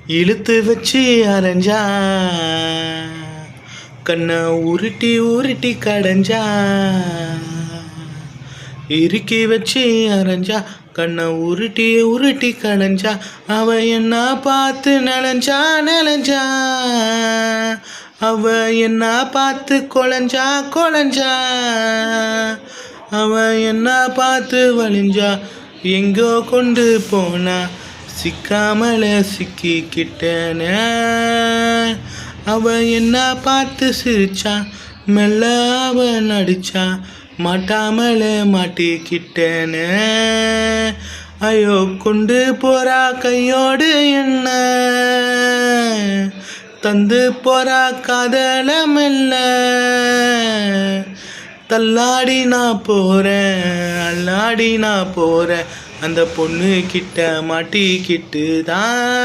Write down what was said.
இழுத்து வச்சு அரைஞ்சா கண்ணை உருட்டி உருட்டி கடைஞ்சா இறுக்கி வச்சு அரைஞ்சா கண்ணை உருட்டி உருட்டி கடைஞ்சா அவ என்ன பார்த்து நனைஞ்சா அவ என்ன பார்த்து கொலைஞ்சா அவ என்ன பார்த்து வலிஞ்சா எங்கோ கொண்டு போனா சிக்காமல சிக்கிக்கிட்டன அவ என்ன பார்த்து சிரிச்சா மெல்ல அவ நடிச்சா மாட்டாமல மாட்டிக்கிட்டன ஐயோ கொண்டு போறா கையோடு என்ன தந்து போறா காதல மெல்ல தள்ளாடி நான் போறேன் அல்லாடி நான் போறேன் அந்த பொண்ணு கிட்ட மாட்டிக்கிட்டு தான்